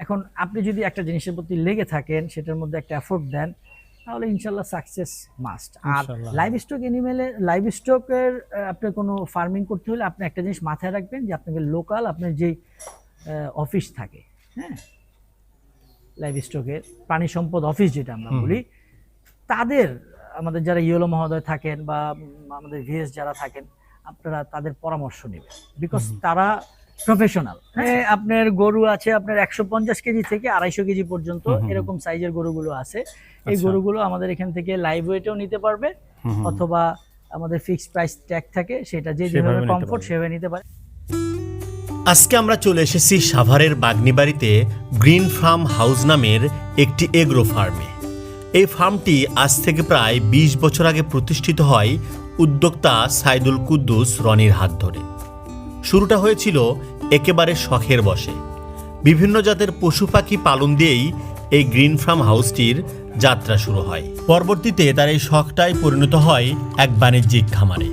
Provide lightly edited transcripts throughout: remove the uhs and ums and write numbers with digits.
এখন আপনি যদি একটা জিনিসের প্রতি লেগে থাকেন, সেটার মধ্যে একটা এফোর্ট দেন, তাহলে ইনশাল্লাহ সাকসেস মাস্ট। আর লাইভ স্টকের আপনার কোনো ফার্মিং করতে হলে আপনি একটা জিনিস মাথায় রাখবেন যে আপনাকে লোকাল আপনার যেই অফিস থাকে, হ্যাঁ, লাইভ স্টকের প্রাণী সম্পদ অফিস যেটা আমরা বলি, তাদের আমাদের যারা ইয়েলো মহোদয় থাকেন বা আমাদের ভিএস যারা থাকেন, আপনারা তাদের পরামর্শ নেবেন, বিকজ তারা প্রফেশনাল। হ্যাঁ, আপনার গরু আছে আপনার 150 কেজি থেকে 250 কেজি পর্যন্ত এরকম সাইজের গরুগুলো আছে। এই গরুগুলো আমাদের এখান থেকে লাইভ ওয়েটেও নিতে পারবে, অথবা আমাদের ফিক্সড প্রাইস ট্যাগ থাকে, সেটা যে যেভাবে কমফোর্ট সেভাবে নিতে পারে। আজকে আমরা চলে এসেছি সাভারের বাগনিবাড়িতে গ্রিন ফার্ম হাউস নামের একটি এগ্রো ফার্মে। এই ফার্মটি আজ থেকে প্রায় 20 বছর আগে প্রতিষ্ঠিত হয় উদ্যোক্তা সাইদুল কুদ্দুস রনির হাত ধরে। শুরুটা হয়েছিল একেবারে শখের বশে। বিভিন্ন জাতের পশু পাখি পালন দিয়েই এই গ্রিন ফার্ম হাউসটির যাত্রা শুরু হয়। পরবর্তীতে তার এই শখটাই পরিণত হয় এক বাণিজ্যিক খামারে।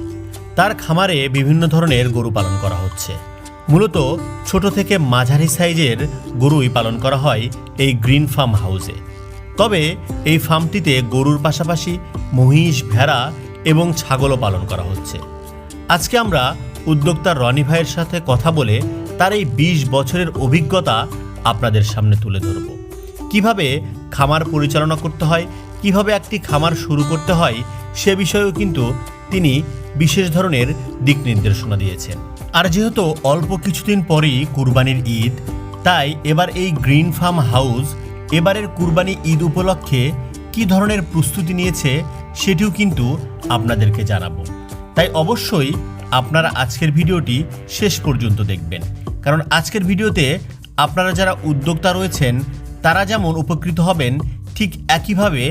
তার খামারে বিভিন্ন ধরনের গরু পালন করা হচ্ছে। মূলত ছোট থেকে মাঝারি সাইজের গরুই পালন করা হয় এই গ্রিন ফার্ম হাউসে। তবে এই ফার্মটিতে গরুর পাশাপাশি মহিষ, ভেড়া এবং ছাগলও পালন করা হচ্ছে। আজকে আমরা উদ্যোক্তা রনি ভাইয়ের সাথে কথা বলে তার এই 20 বছরের অভিজ্ঞতা আপনাদের সামনে তুলে ধরব। কিভাবে খামার পরিচালনা করতে হয়, কিভাবে একটি খামার শুরু করতে হয়, সে বিষয়েও কিন্তু তিনি বিশেষ ধরনের দিক নির্দেশনা দিয়েছেন। আর যেহেতু অল্প কিছুদিন পরেই কুরবানির ঈদ, তাই এবার এই গ্রিন ফার্ম হাউস এবারের কুরবানি ঈদ উপলক্ষে কি ধরনের প্রস্তুতি নিয়েছে সেটিও কিন্তু আপনাদেরকে জানাবো। তাই অবশ্যই আপনারা আজকের ভিডিওটি শেষ পর্যন্ত দেখবেন, কারণ আজকের ভিডিওতে আপনারা যারা উদ্যোক্তা রয়েছেন তারা যেমন উপকৃত হবেন, ঠিক একইভাবে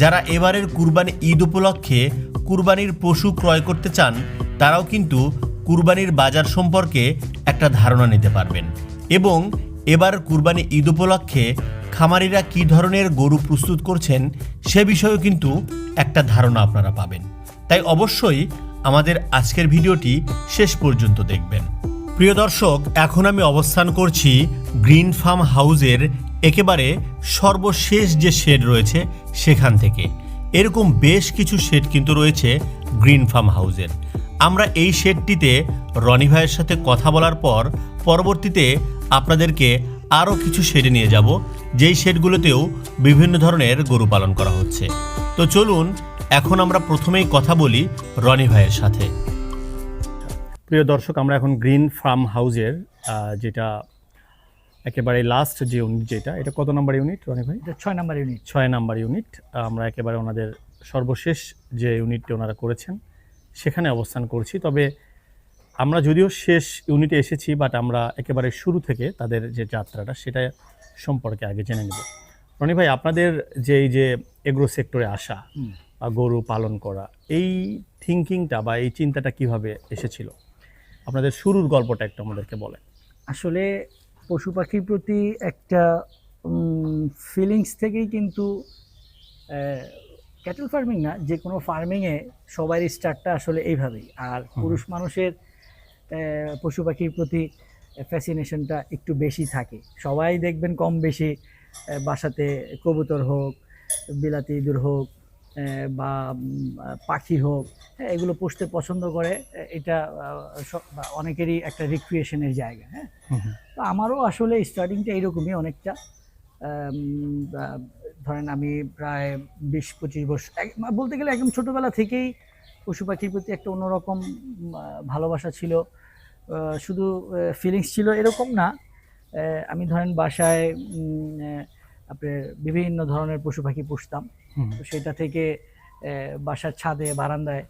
যারা এবারের কুরবানি ঈদ উপলক্ষে কুরবানির পশু ক্রয় করতে চান তারাও কিন্তু কুরবানির বাজার সম্পর্কে একটা ধারণা নিতে পারবেন, এবং এবার কুরবানি ঈদ উপলক্ষে খামারিরা কী ধরনের গরু প্রস্তুত করছেন সে বিষয়েও কিন্তু একটা ধারণা আপনারা পাবেন। তাই অবশ্যই আমাদের আজকের ভিডিওটি শেষ পর্যন্ত দেখবেন। প্রিয় দর্শক, এখন আমি অবস্থান করছি গ্রিন ফার্ম হাউসের একেবারে সর্বশেষ যে শেড রয়েছে সেখান থেকে। এরকম বেশ কিছু শেড কিন্তু রয়েছে গ্রিন ফার্ম হাউসের। আমরা এই শেডটিতে রনি ভাইয়ের সাথে কথা বলার পর পরবর্তীতে আপনাদেরকে আরও কিছু শেডে নিয়ে যাব, যেই শেডগুলোতেও বিভিন্ন ধরনের গরু পালন করা হচ্ছে। তো চলুন এখন আমরা প্রথমেই কথা বলি রনি ভাইয়ের সাথে। প্রিয় দর্শক, আমরা এখন গ্রিন ফার্ম হাউসের যেটা একেবারে লাস্ট যে ইউনিট, এটা কত নাম্বার ইউনিট রনি ভাই? এটা 6 নাম্বার ইউনিট। 6 number unit. আমরা একেবারে ওনাদের সর্বশেষ যে ইউনিটটি ওনারা করেছেন সেখানে অবস্থান করছি। তবে আমরা যদিও শেষ ইউনিটে এসেছি, বাট আমরা একেবারে শুরু থেকে তাদের যে যাত্রাটা সেটা সম্পর্কে আগে জেনে নেব। রনি ভাই, আপনাদের যে এই যে এগ্রো সেক্টরে আসা বা গরু পালন করা, এই থিঙ্কিংটা বা এই চিন্তাটা কিভাবে এসেছিল? আপনাদের শুরুর গল্পটা একটু আমাদেরকে বলেন। আসলে পশু পাখির প্রতি একটা ফিলিংস থেকেই কিন্তু ক্যাটল ফার্মিং না, যে কোনো ফার্মিংয়ে সবারই স্টার্টটা আসলে এইভাবেই। আর পুরুষ মানুষের পশু পাখির প্রতি ফ্যাসিনেশনটা একটু বেশি থাকে। সবাই দেখবেন কম বেশি বাসাতে কবুতর হোক, বিলাতি ইঁদুর হোক বা পাখি হোক, হ্যাঁ, এগুলো পুষতে পছন্দ করে। এটা অনেকেরই একটা রিক্রিয়েশনের জায়গা। হ্যাঁ, তো আমারও আসলে স্টার্টিংটা এইরকমই অনেকটা। ধরেন আমি প্রায় 20-25 বছর বলতে গেলে একদম ছোটোবেলা থেকেই পশু পাখির প্রতি একটা অন্যরকম ভালোবাসা ছিল। শুধু ফিলিংস ছিল এরকম না, আমি ধরেন বাসায় আপনার বিভিন্ন ধরনের পশু পাখি পুষতাম। তো সেটা থেকে বাসার ছাদে, বারান্দায়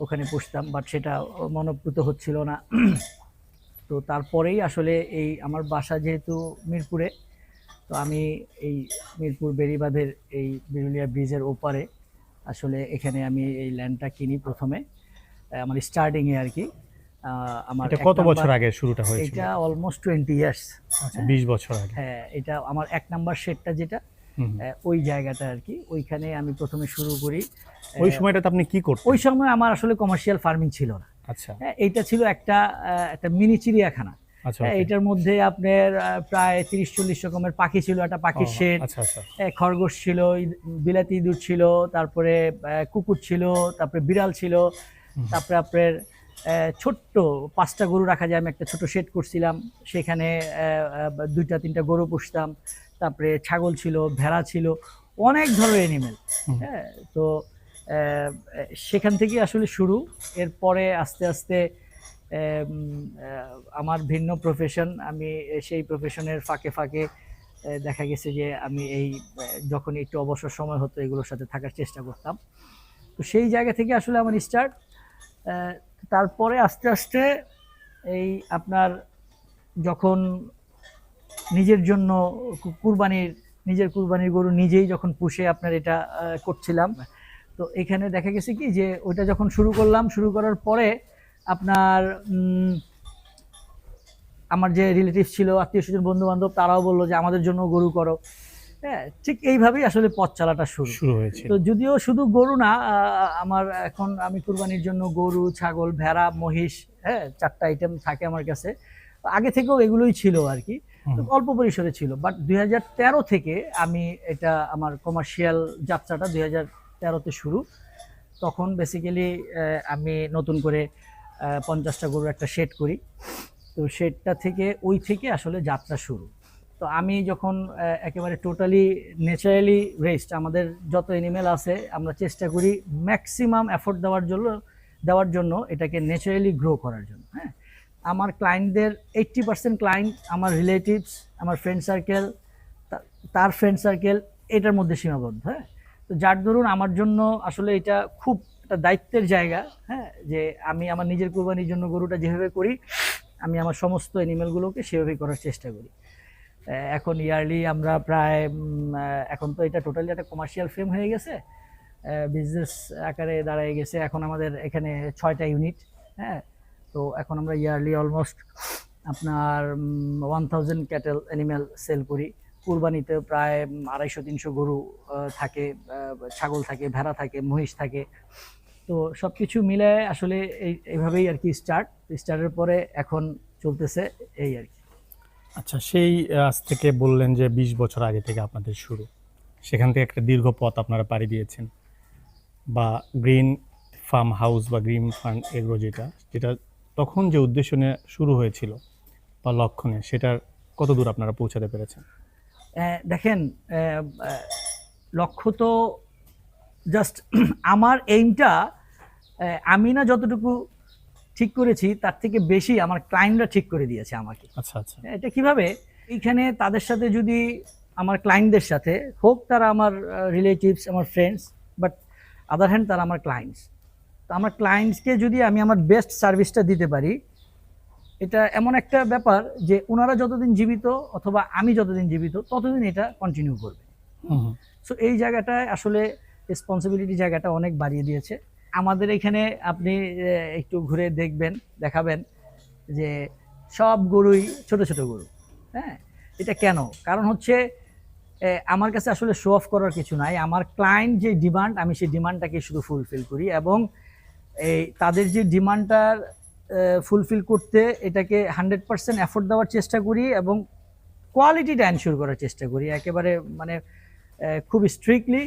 ওখানে পুষতাম, বাট সেটা মনোপ্রুত হচ্ছিল না। তো তারপরেই আসলে এই আমার বাসা যেহেতু মিরপুরে, তো আমি এই মিরপুর বেড়িবাঁধের এই বিরুলিয়া ব্রিজের ওপারে আসলে এখানে আমি এই ল্যান্ডটা কিনি প্রথমে, আমার স্টার্টিংয়ে আর কি। আমার কত বছর আগে শুরুটা হয়েছিল? এটা অলমোস্ট 20 ইয়ার্স। আচ্ছা, 20 বছর আগে। হ্যাঁ, এটা আমার 1 নাম্বার শেডটা যেটা ওই জায়গাটা আর কি, ওইখানে আমি প্রথমে শুরু করি। ওই সময়টাতে আপনি কি করতেন? ওই সময় আমার আসলে কমার্শিয়াল ফার্মিং ছিল না। আচ্ছা, এইটা ছিল একটা মিনি চিড়িয়াখানা। আচ্ছা, এটার মধ্যে আপনার প্রায় 30-40 রকমের পাখি ছিল, একটা পাখির শেড, আচ্ছা আচ্ছা খরগোশ ছিল, বিলাতি ইঁদুর ছিল, তারপরে কুকুর ছিল, তারপরে বিড়াল ছিল, তারপরে আপনার ছোট্ট 5টা গরু রাখা যায়। আমি একটা ছোট শেড করছিলাম, সেখানে 2-3টা গরু পুষতাম। তারপরে ছাগল ছিল, ভেড়া ছিল, অনেক ধরনের অ্যানিমেল। হ্যাঁ, তো সেখান থেকে আসলে শুরু। এরপরে আস্তে আস্তে আমার ভিন্ন প্রফেশন, আমি সেই প্রফেশনের ফাঁকে ফাঁকে দেখা গেছে যে আমি এই যখন একটু অবসর সময় হতো এগুলোর সাথে থাকার চেষ্টা করতাম। তো সেই জায়গা থেকে আসলে আমার স্টার্ট। তারপরে আস্তে আস্তে এই আপনার যখন নিজের জন্য নিজের কুরবানির গরু নিজেই যখন পুষে আপনার এটা করছিলাম, তো এখানে দেখা গেছে কি যে ওইটা যখন শুরু করলাম, শুরু করার পরে আপনার আমার যে রিলেটিভ ছিল, আত্মীয় স্বজন, বন্ধু বান্ধব, তারাও বললো যে আমাদের জন্য গরু করো। হ্যাঁ, ঠিক এইভাবেই আসলে পথ চালাটা শুরু হয়েছে। তো যদিও শুধু গরু না, আমার এখন আমি কুরবানির জন্য গরু, ছাগল, ভেড়া, মহিষ, হ্যাঁ 4টা আইটেম থাকে আমার কাছে। আগে থেকেও এগুলোই ছিল আর কি, তো অল্প পরিসরে ছিল। বাট 2013 থেকে আমি এটা আমার কমার্শিয়াল যাত্রাটা 2013-তে শুরু। তখন বেসিক্যালি আমি নতুন করে 50টা গরুর একটা শেড করি। তো শেডটা থেকে আসলে যাত্রা শুরু। তো আমি যখন একেবারে টোটালি ন্যাচারালি রেস্ট, আমাদের যত অ্যানিমেল আছে আমরা চেষ্টা করি ম্যাক্সিমাম এফোর্ট দেওয়ার জন্য এটাকে ন্যাচারালি গ্রো করার জন্য। হ্যাঁ, আমার ক্লায়েন্টদের 80% ক্লায়েন্ট আমার রিলেটিভস, আমার ফ্রেন্ড সার্কেল, তার ফ্রেন্ড সার্কেল, এটার মধ্যে সীমাবদ্ধ। হ্যাঁ, তো যার দরুন আমার জন্য আসলে এটা খুব একটা দায়িত্বের জায়গা। হ্যাঁ, যে আমি আমার নিজের কুরবানির জন্য গরুটা যেভাবে করি, আমি আমার সমস্ত অ্যানিমেলগুলোকে সেভাবেই করার চেষ্টা করি। এখন ইয়ারলি আমরা প্রায় এখন তো এটা টোটালি একটা কমার্শিয়াল ফ্রেম হয়ে গেছে, বিজনেস আকারে দাঁড়ায় গেছে। এখন আমাদের এখানে 6টা ইউনিট। হ্যাঁ, তো এখন আমরা ইয়ারলি অলমোস্ট আপনার 1000 ক্যাটেল অ্যানিমেল সেল করি। কুরবানিতে প্রায় 250-300 গরু থাকে, ছাগল থাকে, ভেড়া থাকে, মহিষ থাকে। তো সবকিছু মিলে আসলে এইভাবেই আর কি স্টার্টের পরে এখন চলতেছে এই আর কি। আচ্ছা, সেই আজ থেকে বললেন যে 20 বছর আগে থেকে আপনাদের শুরু, সেখান থেকে একটা দীর্ঘ পথ আপনারা পাড়ি দিয়েছেন। বা গ্রিন ফার্ম হাউস বা গ্রিন ফার্ম এগ্রো যেটা তখন যে উদ্দেশ্য নিয়ে শুরু হয়েছিল বা লক্ষ্যণে, সেটার কত দূর আপনারা পৌঁছাতে পেরেছেন? দেখেন, লক্ষ্য তো জাস্ট আমার এইমটা আমি না যতটুকু ঠিক করেছি তার থেকে বেশি আমার ক্লায়েন্টরা ঠিক করে দিয়েছে আমাকে। আচ্ছা আচ্ছা, এটা কিভাবে? এইখানে তাদের সাথে যদি আমার ক্লায়েন্টদের সাথে হোক, তারা আমার রিলেটিভস, আমার ফ্রেন্ডস, বাট আদার হ্যান্ড তারা আমার ক্লায়েন্টস। তো আমার ক্লায়েন্টসকে যদি আমি আমার বেস্ট সার্ভিসটা দিতে পারি, এটা এমন একটা ব্যাপার যে ওনারা যতদিন জীবিত অথবা আমি যতদিন জীবিত ততদিন এটা কন্টিনিউ করবে। সো এই জায়গাটায় আসলে রেসপন্সিবিলিটি জায়গাটা অনেক বাড়িয়ে দিয়েছে আমাদের এখানে। আপনি একটু ঘুরে দেখাবেন যে সব গরুই ছোট ছোট গরু। হ্যাঁ, এটা কেন? কারণ হচ্ছে আমার কাছে আসলে শো অফ করার কিছু নাই। আমার ক্লায়েন্ট যে ডিমান্ড, আমি সেই ডিমান্ডটাকে শুধু ফুলফিল করি, এবং এই তাদের যে ডিমান্ডটার ফুলফিল করতে এটাকে 100% এফোর্ট দেওয়ার চেষ্টা করি, এবং কোয়ালিটিটা এনশিওর করার চেষ্টা করি একেবারে, মানে খুব স্ট্রিক্টলি,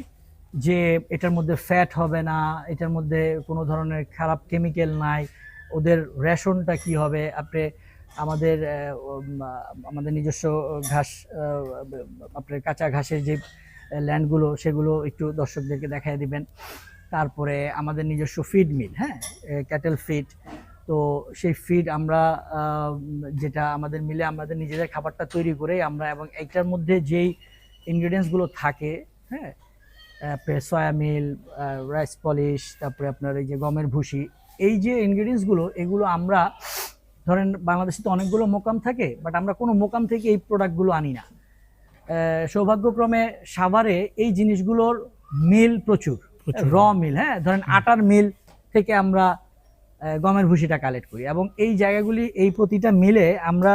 যে এটার মধ্যে ফ্যাট হবে না, এটার মধ্যে কোনো ধরনের খারাপ কেমিক্যাল নাই, ওদের রেশনটা কি হবে। আপনি আমাদের নিজস্ব ঘাস, আপনার কাঁচা ঘাসের যে ল্যান্ডগুলো, সেগুলো একটু দর্শকদেরকে দেখায় দিবেন। তারপরে আমাদের নিজস্ব ফিড মিল, হ্যাঁ, ক্যাটেল ফিড। তো সেই ফিড আমরা যেটা আমাদের মিলে আমাদের নিজেদের খাবারটা তৈরি করে আমরা, এবং এইটার মধ্যে যেই ইনগ্রিডিয়েন্টসগুলো থাকে, হ্যাঁ, সয়া মিল, রাইস পলিশ, তারপরে আপনার এই যে গমের ভুসি, এই যে ইনগ্রিডিয়েন্টসগুলো, এগুলো আমরা ধরেন বাংলাদেশে তো অনেকগুলো মোকাম থাকে, বাট আমরা কোনো মোকাম থেকে এই প্রোডাক্টগুলো আনি না। সৌভাগ্যক্রমে সাভারে এই জিনিসগুলোর মিল প্রচুর, র মিল। হ্যাঁ, ধরেন আটার মিল থেকে আমরা গমের ভুসিটা কালেক্ট করি, এবং এই জায়গাগুলি, এই প্রতিটা মিলে আমরা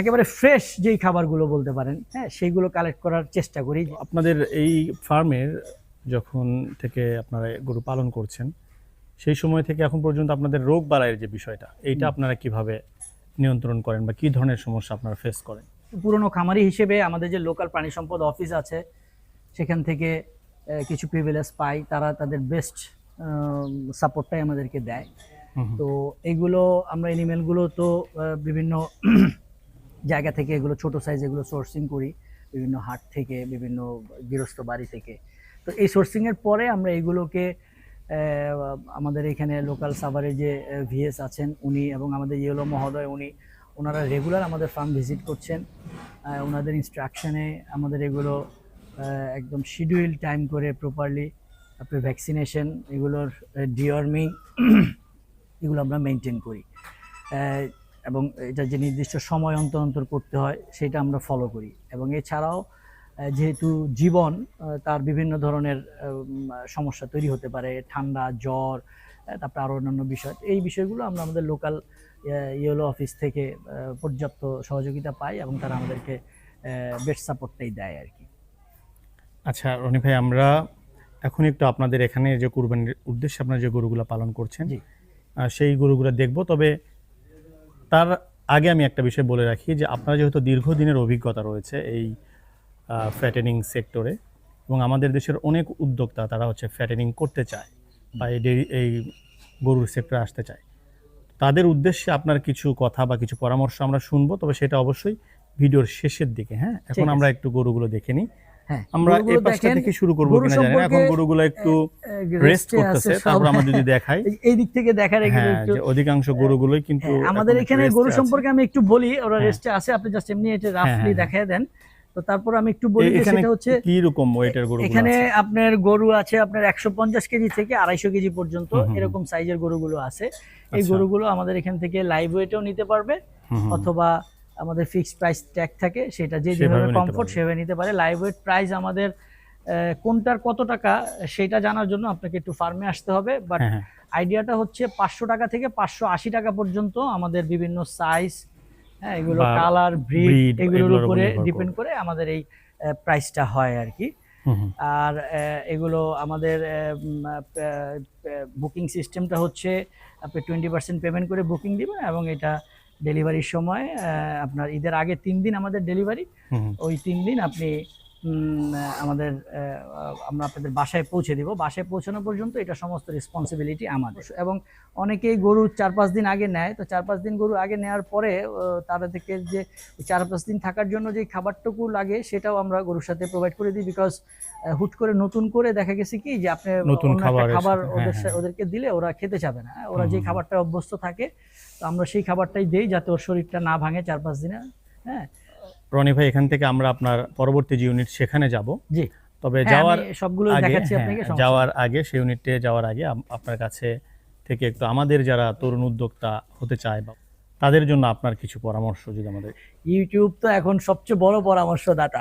একেবারে ফ্রেশ যেই খাবারগুলো বলতে পারেন, হ্যাঁ, সেইগুলো কালেক্ট করার চেষ্টা করি। আপনাদের এই ফার্মের যখন থেকে আপনারা গরু পালন করছেন, সেই সময় থেকে এখন পর্যন্ত আপনাদের রোগ বালাইয়ের যে বিষয়টা, এইটা আপনারা কিভাবে নিয়ন্ত্রণ করেন বা কি ধরনের সমস্যা আপনারা ফেস করেন? পুরনো খামারি হিসেবে আমাদের যে লোকাল প্রাণী সম্পদ অফিস আছে সেখান থেকে কিছু প্রিভিলেজ পাই, তারা তাদের বেস্ট সাপোর্টটাই আমাদেরকে দেয়। তো এগুলো আমরা এনিমেলগুলো তো বিভিন্ন জায়গা থেকে এগুলো ছোট সাইজ এগুলো সোর্সিং করি, বিভিন্ন হাট থেকে, বিভিন্ন গৃহস্থ বাড়ি থেকে। তো এই সোর্সিংয়ের পরে আমরা এগুলোকে আমাদের এখানে লোকাল সাভারে যে ভিএস আছেন উনি এবং আমাদের ইয়েলো মহোদয় ওনারা রেগুলার আমাদের ফার্ম ভিজিট করছেন। ওনাদের ইনস্ট্রাকশনে আমাদের এগুলো একদম শিডিউল টাইম করে প্রপারলি আপনার ভ্যাকসিনেশন, এগুলোর ডিওয়ার্মিং, এগুলো আমরা মেনটেন করি। এবং এটা যে নির্দিষ্ট সময় অন্তর অন্তর করতে হয় সেটা আমরা ফলো করি। এবং এছাড়াও যেহেতু জীবন, তার বিভিন্ন ধরনের সমস্যা তৈরি হতে পারে, ঠান্ডা, জ্বর, তারপরে আরও অন্যান্য বিষয়, এই বিষয়গুলো আমরা আমাদের লোকাল ইয়েলো অফিস থেকে পর্যাপ্ত সহযোগিতা পাই এবং তারা আমাদেরকে বেস্ট সাপোর্টটাই দেয় আর কি। আচ্ছা রনি ভাই, আমরা এখন একটু আপনাদের এখানে যে কুরবানির উদ্দেশ্যে আপনারা যে গরুগুলো পালন করছেন সেই গরুগুলো দেখব। তবে তার আগে আমি একটা বিষয় বলে রাখি যে আপনারা যেহেতু দীর্ঘদিনের অভিজ্ঞতা রয়েছে এই ফ্যাটেনিং সেক্টরে, এবং আমাদের দেশের অনেক উদ্যোক্তা তারা হচ্ছে ফ্যাটেনিং করতে চায় বা এই গরুর সেক্টরে আসতে চায়, তাদের উদ্দেশ্যে আপনার কিছু কথা বা কিছু পরামর্শ আমরা শুনবো, তবে সেটা অবশ্যই ভিডিওর শেষের দিকে। হ্যাঁ, এখন আমরা একটু গরুগুলো দেখে নিই। আমরা এই পাশটা থেকে শুরু করবো কিনা জানি না, এখন গরুগুলো একটু রেস্ট করতেছে, তারপর আমরা যদি দেখাই এই দিক থেকে দেখার যে অধিকাংশ গরুগুলোই কিন্তু আমাদের এখানে গরু সম্পর্কে আমি একটু বলি, ওরা রেস্টে আছে, আপনি জাস্ট এমনি এটা রাফলি দেখায় দেন। তো তারপর আমি একটু বলি সেটা হচ্ছে কি রকম ওয়েটের গরু এখানে আপনার গরু আছে আপনার 150 কেজি থেকে 250 কেজি পর্যন্ত এরকম সাইজের গরুগুলো আছে। এই গরুগুলো আমাদের এখান থেকে লাইভ ওয়েটেও নিতে পারবে, অথবা আমাদের ফিক্সড প্রাইস ট্যাগ থাকে, সেটা যে যেভাবে কমফোর্ট সেভাবে নিতে পারে। লাইভ ওয়েট প্রাইস আমাদের কোনটার কত টাকা সেটা জানার জন্য আপনাকে একটু ফার্মে আসতে হবে, বাট আইডিয়াটা হচ্ছে 500 টাকা থেকে 580 টাকা পর্যন্ত আমাদের বিভিন্ন সাইজ, হ্যাঁ, এগুলো কালার, ব্রিড, এগুলোর উপরে ডিপেন্ড করে আমাদের এই প্রাইসটা হয় আর কি। আর এগুলো আমাদের বুকিং সিস্টেমটা হচ্ছে আপনি 20% পেমেন্ট করে বুকিং দিবেন এবং এটা ডেলিভারির সময় আপনার ঈদের আগে 3 দিন আমাদের ডেলিভারি, ওই 3 দিন আপনি আমাদের আমরা আপনাদের বাসায় পৌঁছে দিব। বাসায় পৌঁছানো পর্যন্ত এটা সমস্ত রেসপন্সিবিলিটি আমাদের। এবং অনেকেই গরু 4-5 দিন আগে নেয়, তো 4-5 দিন গরু আগে নেওয়ার পরে তারা থেকে যে 4-5 দিন থাকার জন্য যে খাবারটুকু লাগে সেটাও আমরা গরুর সাথে প্রোভাইড করে দিই। বিকজ হুট করে নতুন করে দেখা গেছে কি যে আপনি নতুন খাবার ওদেরকে দিলে ওরা খেতে চাবে না, ওরা যে খাবারটা অভ্যস্ত থাকে, তো আমরা সেই খাবারটাই দেই যাতে ওর শরীরটা না ভাঙে 4-5 দিনে। হ্যাঁ রনি ভাই, এখান থেকে আমরা আপনার পরবর্তী যে ইউনিট সেখানে যাব। জি, তবে যাওয়ার আগে সেই ইউনিটে যাওয়ার আগে আপনার কাছে থেকে একটু আমাদের যারা তরুণ উদ্যোক্তা হতে চায় বা তাদের জন্য আপনার কিছু পরামর্শ যদি আমাদের। ইউটিউব তো এখন সবচেয়ে বড় পরামর্শদাতা,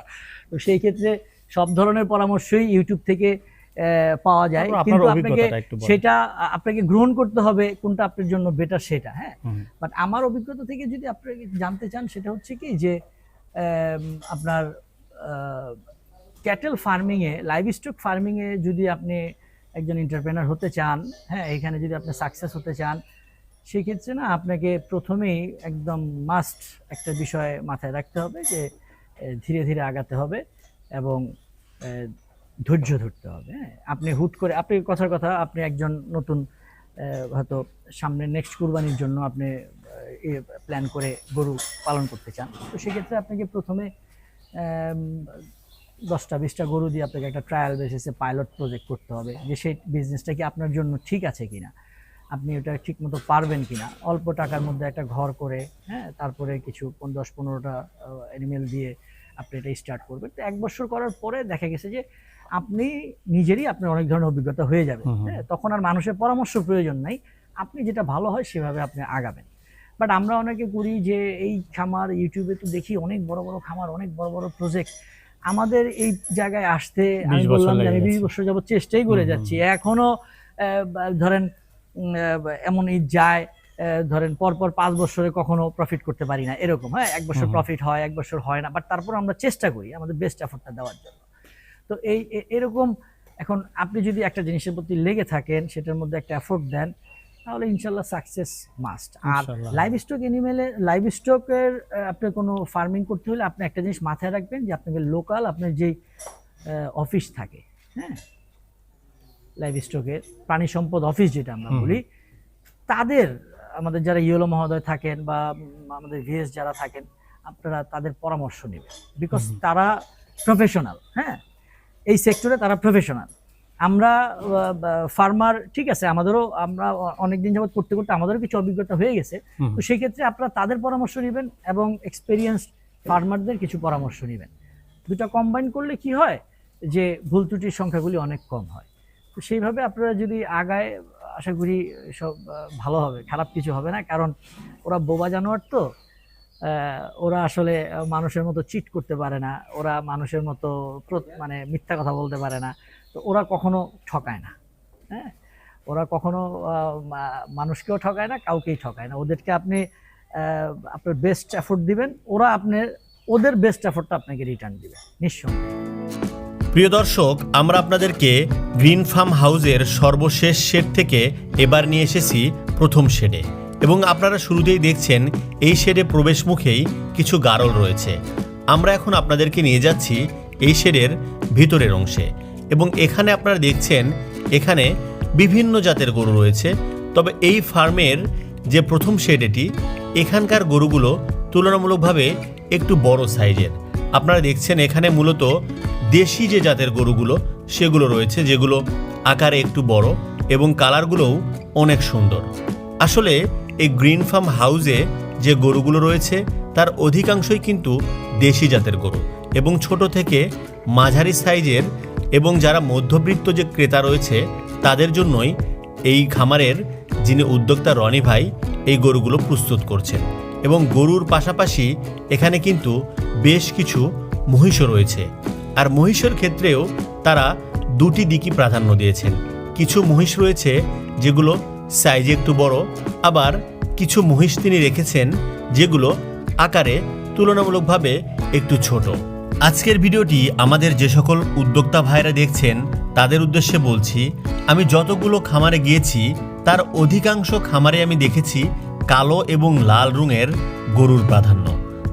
তো সেই ক্ষেত্রে সব ধরনের পরামর্শই ইউটিউব থেকে পাওয়া যায়, কিন্তু সেটা আপনাকে গ্রহণ করতে হবে কোনটা আপনার জন্য বেটার সেটা। হ্যাঁ, বাট আমার অভিজ্ঞতা থেকে যদি আপনি জানতে চান সেটা হচ্ছে কি যে আপনার ক্যাটেল ফার্মিংয়ে, লাইভ স্টক ফার্মিংয়ে যদি আপনি একজন এন্টারপ্রেনার হতে চান, হ্যাঁ, এখানে যদি আপনি সাকসেস হতে চান, সেক্ষেত্রে না আপনাকে প্রথমেই একদম মাস্ট একটা বিষয় মাথায় রাখতে হবে যে ধীরে ধীরে আগাতে হবে এবং ধৈর্য ধরতে হবে। হ্যাঁ, আপনি হুট করে, আপনি কথার কথা, আপনি একজন নতুন হয়তো সামনে নেক্সট কুরবানির জন্য আপনি প্ল্যান করে গরু পালন করতে চান, তো সেক্ষেত্রে আপনাকে প্রথমে 10-20টা গরু দিয়ে আপনাকে একটা ট্রায়াল বেসিসে পাইলট প্রজেক্ট করতে হবে যে সেই বিজনেসটা কি আপনার জন্য ঠিক আছে কিনা, আপনি ওটা ঠিক মতো পারবেন কিনা। অল্প টাকার মধ্যে একটা ঘর করে, হ্যাঁ, তারপরে কিছু 10-15টা অ্যানিমেল দিয়ে আপনি এটা স্টার্ট করবেন। তো 1 বছর করার পরে দেখা গেছে যে আপনি নিজেরই আপনার অনেক ধরনের অভিজ্ঞতা হয়ে যাবে। হ্যাঁ, তখন আর মানুষের পরামর্শ প্রয়োজন নাই, আপনি যেটা ভালো হয় সেভাবে আপনি আগাবেন। বাট আমরা অনেকে করি যে এই খামার, ইউটিউবে তো দেখি অনেক বড় বড় খামার, অনেক বড় বড় প্রজেক্ট, আমাদের এই জায়গায় আসতে আমি বললাম যে আমি 20 বছর যাবত চেষ্টাই করে যাচ্ছি, এখনো ধরেন এমন ঈদ যায়, ধরেন পরপর 5 বছরে কখনো প্রফিট করতে পারি না এরকম। হ্যাঁ, 1 বছর প্রফিট হয়, 1 বছর হয় না, বাট তারপর আমরা চেষ্টা করি আমাদের বেস্ট এফোর্টটা দেওয়ার জন্য। তো এরকম এখন আপনি যদি একটা জিনিসের প্রতি লেগে থাকেন, সেটার মধ্যে একটা এফোর্ট দেন, তাহলে ইনশাল্লাহ সাকসেস মাস্ট। আর ইনশাল্লাহ। লাইভ স্টকের আপনার কোনো ফার্মিং করতে হলে আপনি একটা জিনিস মাথায় রাখবেন যে আপনাকে লোকাল আপনার যেই অফিস থাকে, হ্যাঁ, লাইভ স্টকের প্রাণী সম্পদ অফিস যেটা আমরা বলি, তাদের আমাদের যারা ইয়েলো মহোদয় থাকেন বা আমাদের ভিএস যারা থাকেন, আপনারা তাদের পরামর্শ নেবেন, বিকজ তারা প্রফেশনাল। হ্যাঁ, এই সেক্টরে তারা প্রফেশনাল। আমরা ফার্মার, ঠিক আছে, আমাদেরও আমরা অনেকদিন যাবত করতে করতে আমাদেরও কিছু অভিজ্ঞতা হয়ে গেছে। তো সেই ক্ষেত্রে আপনারা তাদের পরামর্শ নেবেন এবং এক্সপেরিয়েন্সড ফার্মারদের কিছু পরামর্শ নেবেন। দুটা কম্বাইন করলে কি হয় যে ভুল ত্রুটির সংখ্যাগুলি অনেক কম হয়। তো সেইভাবে আপনারা যদি আগায়, আশা করি সব ভালো হবে, খারাপ কিছু হবে না। কারণ ওরা বোবা জানোয়ার, তো ওরা আসলে মানুষের মতো চিট করতে পারে না, ওরা মানুষের মতো মানে মিথ্যা কথা বলতে পারে না। তো ওরা কখনো ঠকায় না। হ্যাঁ, ওরা কখনো মানুষকেও ঠকায় না, কাউকেই ঠকায় না। ওদেরকে আপনি আপনার বেস্ট এফোর্ট দিবেন, ওরা ওদের বেস্ট এফোর্টটা আপনাকে রিটার্ন দিবে নিঃসন্দেহে। প্রিয় দর্শক, আমরা আপনাদেরকে গ্রিন ফার্ম হাউসের সর্বশেষ শেড থেকে এবার নিয়ে এসেছি প্রথম শেডে, এবং আপনারা শুরুতেই দেখছেন এই শেডে প্রবেশ মুখেই কিছু গারল রয়েছে। আমরা এখন আপনাদেরকে নিয়ে যাচ্ছি এই শেডের ভিতরের অংশে, এবং এখানে আপনারা দেখছেন এখানে বিভিন্ন জাতের গরু রয়েছে। তবে এই ফার্মের যে প্রথম শেড এটি, এখানকার গরুগুলো তুলনামূলকভাবে একটু বড় সাইজের। আপনারা দেখছেন এখানে মূলত দেশি যে জাতের গরুগুলো সেগুলো রয়েছে, যেগুলো আকারে একটু বড় এবং কালারগুলোও অনেক সুন্দর। আসলে এই গ্রিন ফার্ম হাউসে যে গরুগুলো রয়েছে তার অধিকাংশই কিন্তু দেশি জাতের গরু, এবং ছোট থেকে মাঝারি সাইজের এবং যারা মধ্যবিত্ত যে ক্রেতা রয়েছে তাদের জন্যই এই খামারের যিনি উদ্যোক্তা রনি ভাই এই গরুগুলো প্রস্তুত করছেন। এবং গরুর পাশাপাশি এখানে কিন্তু বেশ কিছু মহিষও রয়েছে, আর মহিষের ক্ষেত্রেও তারা দুটি দিকই প্রাধান্য দিয়েছেন। কিছু মহিষ রয়েছে যেগুলো সাইজে একটু বড়, আবার কিছু মহিষ তিনি রেখেছেন যেগুলো আকারে তুলনামূলকভাবে একটু ছোট। আজকের ভিডিওটি আমাদের যে সকল উদ্যোক্তা ভাইরা দেখছেন তাদের উদ্দেশ্যে বলছি, আমি যতগুলো খামারে গিয়েছি তার অধিকাংশ খামারে আমি দেখেছি কালো এবং লাল রঙের গরুর প্রাধান্য।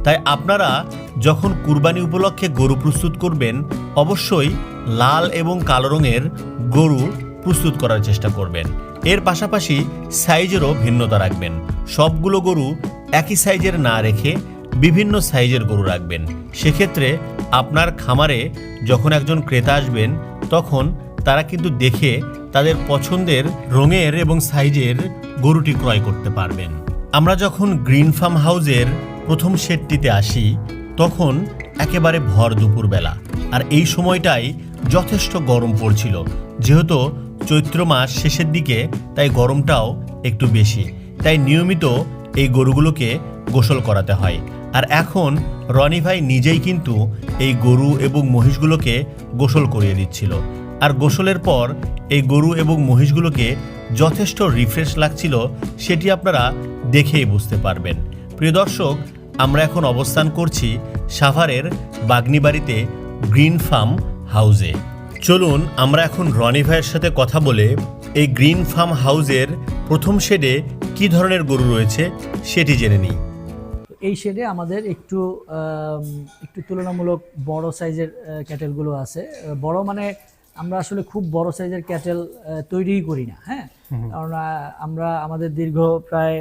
তাই আপনারা যখন কুরবানি উপলক্ষে গরু প্রস্তুত করবেন অবশ্যই লাল এবং কালো রঙের গরু প্রস্তুত করার চেষ্টা করবেন। এর পাশাপাশি সাইজেরও ভিন্নতা রাখবেন। সবগুলো গরু একই সাইজের না রেখে বিভিন্ন সাইজের গরু রাখবেন। সেক্ষেত্রে আপনার খামারে যখন একজন ক্রেতা আসবেন তখন তারা কিন্তু দেখে তাদের পছন্দের রঙের এবং সাইজের গরুটি ক্রয় করতে পারবেন। আমরা যখন গ্রিন ফার্ম হাউসের প্রথম শেডটিতে আসি তখন একেবারে ভর দুপুরবেলা, আর এই সময়টাই যথেষ্ট গরম পড়ছিল। যেহেতু চৈত্র মাস শেষের দিকে তাই গরমটাও একটু বেশি, তাই নিয়মিত এই গরুগুলোকে গোসল করাতে হয়। আর এখন রনি ভাই নিজেই কিন্তু এই গরু এবং মহিষগুলোকে গোসল করিয়ে দিচ্ছিল। আর গোসলের পর এই গরু এবং মহিষগুলোকে যথেষ্ট রিফ্রেশ লাগছিল, সেটি আপনারা দেখেই বুঝতে পারবেন। প্রিয় দর্শক, আমরা এখন অবস্থান করছি সাভারের বাগনিবাড়িতে গ্রিন ফার্ম হাউসে। চলুন আমরা এখন রনি ভাইয়ের সাথে কথা বলে এই গ্রিন ফার্ম হাউসের প্রথম শেডে কি ধরনের গরু রয়েছে সেটি জেনে নিই। এই শেডে আমাদের একটু তুলনামূলক বড় সাইজের ক্যাটেলগুলো আছে। বড় মানে আমরা আসলে খুব বড় সাইজের ক্যাটেল তৈরিই করি না। হ্যাঁ, কারণ আমরা আমাদের দীর্ঘ প্রায়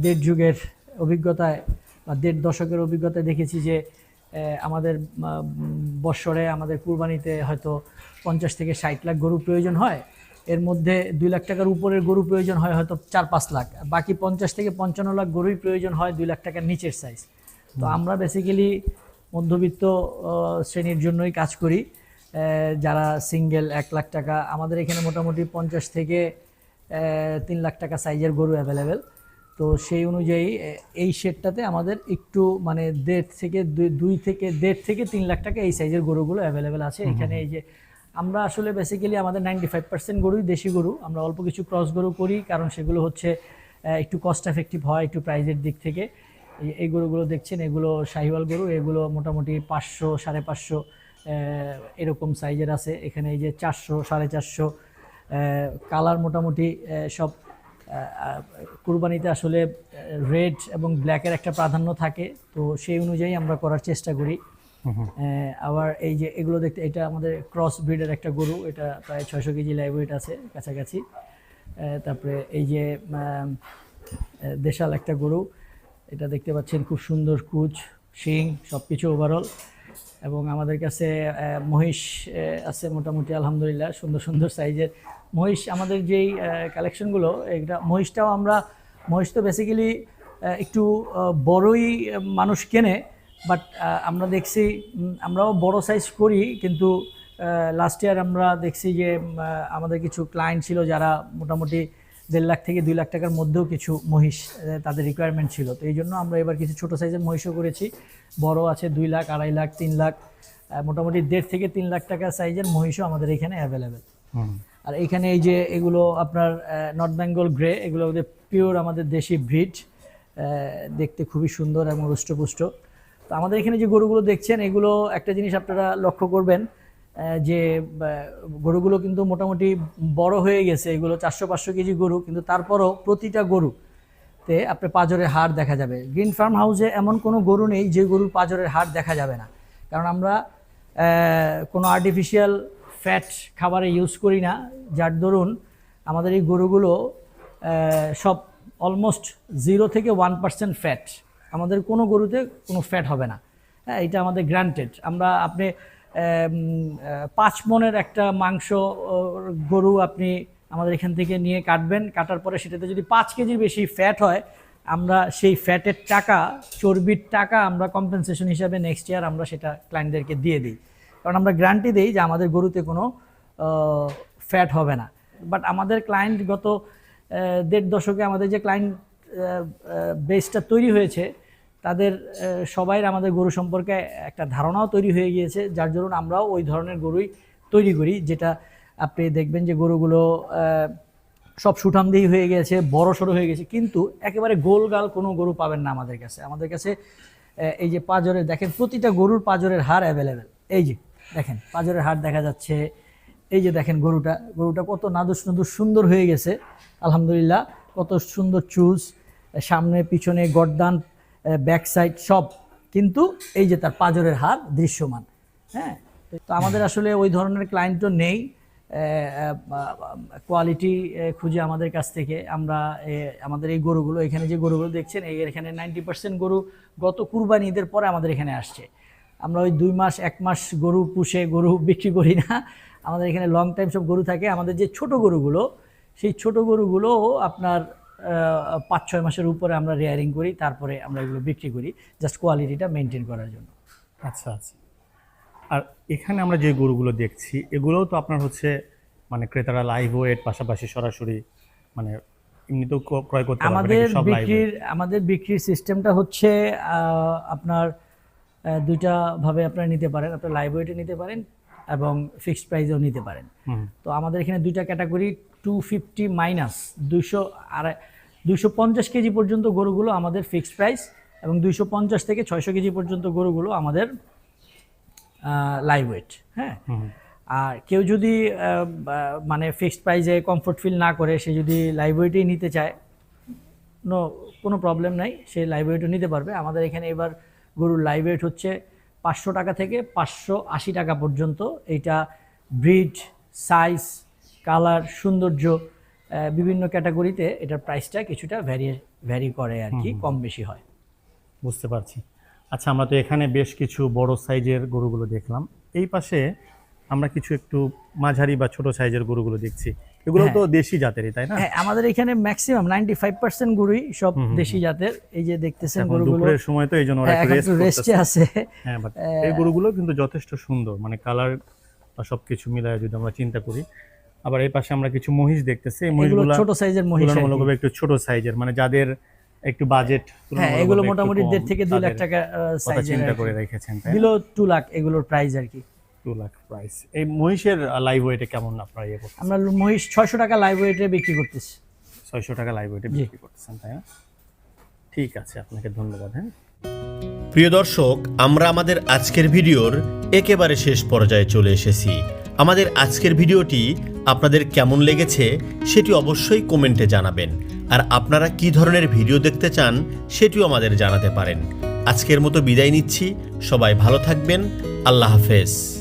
1.5 যুগের অভিজ্ঞতায় বা 1.5 দশকের অভিজ্ঞতায় দেখেছি যে আমাদের বৎসরে আমাদের কুরবানিতে হয়তো 50 থেকে 60 লাখ গরু প্রয়োজন হয়। এর মধ্যে 2 লাখ টাকার উপরের গরু প্রয়োজন হয় হয়তো 4-5 লাখ, বাকি 50 থেকে 55 লাখ গরুই প্রয়োজন হয় 2 লাখ টাকার নিচের সাইজ। তো আমরা বেসিক্যালি মধ্যবিত্ত শ্রেণীর জন্যই কাজ করি, যারা সিঙ্গেল 1 লাখ টাকা। আমাদের এখানে মোটামুটি 50 থেকে 3 লাখ টাকা সাইজের গরু অ্যাভেলেবেল। তো সেই অনুযায়ী এই শেডটাতে আমাদের একটু মানে 1.5 থেকে 3 লাখ টাকা এই সাইজের গরুগুলো অ্যাভেলেবেল আছে এখানে। এই যে আমরা আসলে বেসিক্যালি আমাদের 95% গরুই দেশি গরু। আমরা অল্প কিছু ক্রস গরু করি, কারণ সেগুলো হচ্ছে একটু কস্ট এফেক্টিভ হয় একটু প্রাইজের দিক থেকে। এই গরুগুলো দেখছেন এগুলো শাহিওয়াল গরু, এগুলো মোটামুটি 500, 550 এরকম সাইজের আছে এখানে। এই যে 400, 450 কালার মোটামুটি সব কুরবানিতে আসলে রেড এবং ব্ল্যাকের একটা প্রাধান্য থাকে, তো সেই অনুযায়ী আমরা করার চেষ্টা করি। আবার এই যে এগুলো দেখতে, এটা আমাদের ক্রস ব্রিডের একটা গরু, এটা প্রায় 600 কেজি লাইভ ওয়েট আছে কাছাকাছি। তারপরে এই যে দেশাল একটা গরু, এটা দেখতে পাচ্ছেন, খুব সুন্দর কুচ, শিং, সব কিছু ওভারঅল। এবং আমাদের কাছে মহিষ আছে মোটামুটি আলহামদুলিল্লাহ, সুন্দর সুন্দর সাইজের মহিষ। আমাদের যেই কালেকশনগুলো, এটা মহিষ তো বেসিক্যালি একটু বড়ই মানুষ কেনে, বাট আমরা দেখছি আমরাও বড় সাইজ করি, কিন্তু লাস্ট ইয়ার আমরা দেখছি যে আমাদের কিছু ক্লায়েন্ট ছিল যারা মোটামুটি 1.5 লাখ থেকে 2 লাখ টাকার মধ্যেও কিছু মহিষ তাদের রিকোয়ারমেন্ট ছিল। তো এই জন্য আমরা এবার কিছু ছোটো সাইজের মহিষও করেছি। বড় আছে 2 লাখ, 2.5 লাখ, 3 লাখ, মোটামুটি 1.5 থেকে 3 লাখ টাকা সাইজের মহিষও আমাদের এখানে অ্যাভেলেবেল। আর এইখানে এই যে এগুলো আপনার নর্থ বেঙ্গল গ্রে, এগুলো পিওর আমাদের দেশি ব্রিড, দেখতে খুবই সুন্দর এবং হৃষ্টপুষ্ট। তো আমাদের এখানে যে গরুগুলো দেখছেন, এগুলো একটা জিনিস আপনারা লক্ষ্য করবেন যে গরুগুলো কিন্তু মোটামুটি বড় হয়ে গেছে। এগুলো 400-500 কেজি গরু, কিন্তু তারপরও প্রতিটা গরুতে আপনার পাঁজরের হাড় দেখা যাবে। গ্রিন ফার্ম হাউসে এমন কোনো গরু নেই যে গরুর পাঁজরের হাড় দেখা যাবে না, কারণ আমরা কোনো আর্টিফিশিয়াল ফ্যাট খাবারে ইউজ করি না, যার দরুন আমাদের এই গরুগুলো সব অলমোস্ট 0 থেকে 1% ফ্যাট। আমাদের কোনো গরুতে কোনো ফ্যাট হবে না, হ্যাঁ, এটা আমাদের গ্রান্টেড। আপনি 5 মনের একটা মাংস গরু আপনি আমাদের এখান থেকে নিয়ে কাটার পরে সেটাতে যদি 5 কেজির বেশি ফ্যাট হয়, আমরা সেই ফ্যাটের টাকা, চর্বির টাকা আমরা কম্পেনসেশন হিসাবে নেক্সট ইয়ার আমরা সেটা ক্লায়েন্টদেরকে দিয়ে দিই, কারণ আমরা গ্যারান্টি দিই যে আমাদের গরুতে কোনো ফ্যাট হবে না। বাট আমাদের ক্লায়েন্ট গত 1.5 দশকে আমাদের যে ক্লায়েন্ট বেসটা তৈরি হয়েছে, তাদের সবাই আমাদের গরু সম্পর্কে একটা ধারণাও তৈরি হয়ে গিয়েছে, যার জন্য আমরাও ওই ধরনের গরুই তৈরি করি, যেটা আপনি দেখবেন যে গরুগুলো সব সুঠামদেহী হয়ে গেছে, বড় সড়ো হয়ে গেছে, কিন্তু একেবারে গোলগাল কোনো গরু পাবেন না আমাদের কাছে। আমাদের কাছে এই যে পাঁজরের দেখেন, প্রতিটা গরুর পাঁজরের হাড় অ্যাভেলেবেল। এই যে দেখেন পাঁজরের হাড় দেখা যাচ্ছে, এই যে দেখেন গরুটা কত নাদুস নাদুস সুন্দর হয়ে গেছে আলহামদুলিল্লাহ, কত সুন্দর চুজ, সামনে পিছনে গর্দান, ব্যাক সাইড সব, কিন্তু এই যে তার পাঁজরের হাড় দৃশ্যমান। হ্যাঁ, তো আমাদের আসলে ওই ধরনের ক্লায়েন্টও নেই। কোয়ালিটি খুঁজে আমাদের কাছ থেকে আমরা আমাদের এই গরুগুলো, এখানে যে গরুগুলো দেখছেন, এখানে 90% গরু গত কুরবানি ঈদের পরে আমাদের এখানে আসছে। আমরা ওই 2 মাস 1 মাস গরু পুষে গরু বিক্রি করি না, আমাদের এখানে লং টাইম সব গরু থাকে। আমাদের যে ছোট গরুগুলো, সেই ছোট গরুগুলো আপনার 5-6 মাসের উপরে আমরা রেয়ারিং করি, তারপরে আমরা এগুলো বিক্রি করি, জাস্ট কোয়ালিটিটা মেনটেন করার জন্য। আচ্ছা আচ্ছা। আর এখানে আমরা যে গরুগুলো দেখছি, এগুলোও তো আপনার হচ্ছে মানে ক্রেতারা লাইভ ওয়েট পাশাপাশি সরাসরি মানে এমনিতেও ক্রয় করতে পারবে নাকি? সব লাইভ ওয়েট? আমাদের বিক্রির সিস্টেমটা হচ্ছে আপনার 2টা ভাবে আপনারা নিতে পারেন। আপনারা লাইভ ওয়েটে নিতে পারেন এবং ফিক্সড প্রাইসেও নিতে পারেন। তো আমাদের এখানে 2টা ক্যাটাগরি, 250 মাইনাস 250 কেজি পর্যন্ত গরুগুলো আমাদের ফিক্সড প্রাইস, এবং 250 থেকে 600 কেজি পর্যন্ত গরুগুলো আমাদের লাইভ ওয়েট। হ্যাঁ, আর কেউ যদি মানে ফিক্সড প্রাইসে কমফোর্ট ফিল না করে, সে যদি লাইভ ওয়েটেই নিতে চায়, কোনো প্রবলেম নাই, সে লাইভ ওয়েটও নিতে পারবে। আমাদের এখানে এবার গরুর লাইভ ওয়েট হচ্ছে 500 টাকা থেকে 580 টাকা পর্যন্ত। এইটা ব্রিড, সাইজ, কালার, সৌন্দর্য বিভিন্ন ক্যাটাগরিতে এটার প্রাইসটা কিছুটা ভ্যারি করে আর কি, কম বেশি হয়। বুঝতে পারছি। আচ্ছা, আমরা তো এখানে বেশ কিছু বড় সাইজের গরুগুলো দেখলাম, এই পাশে আমরা কিছু একটু মাঝারি বা ছোট সাইজের গরুগুলো দেখছি, এগুলো তো দেশি জাতেরই, তাই না? হ্যাঁ, আমাদের এখানে ম্যাক্সিমাম 95% গরুই সব দেশি জাতের। এই যে দেখতেছেন গরুগুলো, দুপুরের সময় তো এই জন্য রেস্টে আছে। হ্যাঁ, বাট এই গরুগুলো কিন্তু যথেষ্ট সুন্দর, মানে কালার বা সবকিছু মিলায় যদি আমরা চিন্তা করি। আবার এই পাশে আমরা কিছু মহিষ দেখতেছি, এই মহিষগুলো ছোট সাইজের মহিষ, তুলনামূলকভাবে একটু ছোট সাইজের, মানে যাদের একটু বাজেট, হ্যাঁ, এগুলো মোটামুটি 1.5 থেকে 2 লাখ টাকা সাইজের চিন্তা করে রেখেছেন, তাই বিলো 2 লাখ এগুলোর প্রাইস আর কি। 2 লাখ প্রাইস। এই মহিষের লাইভ ওয়েটে কেমন আপনারা ইয়ে করতেছেন? আমরা মহিষ 600 টাকা লাইভ ওয়েটে বিক্রি করতেছি। 600 টাকা লাইভ ওয়েটে বিক্রি করতেছেন, তাই না? ঠিক আছে, আপনাকে ধন্যবাদ। হ্যাঁ, প্রিয় দর্শক, আমরা আমাদের আজকের ভিডিওর একেবারে শেষ পর্যায়ে চলে এসেছি। আমাদের আজকের ভিডিওটি আপনাদের কেমন লেগেছে সেটি অবশ্যই কমেন্টে জানাবেন। আর আপনারা কী ধরনের ভিডিও দেখতে চান সেটিও আমাদের জানাতে পারেন। আজকের মতো বিদায় নিচ্ছি, সবাই ভালো থাকবেন, আল্লাহ হাফেজ।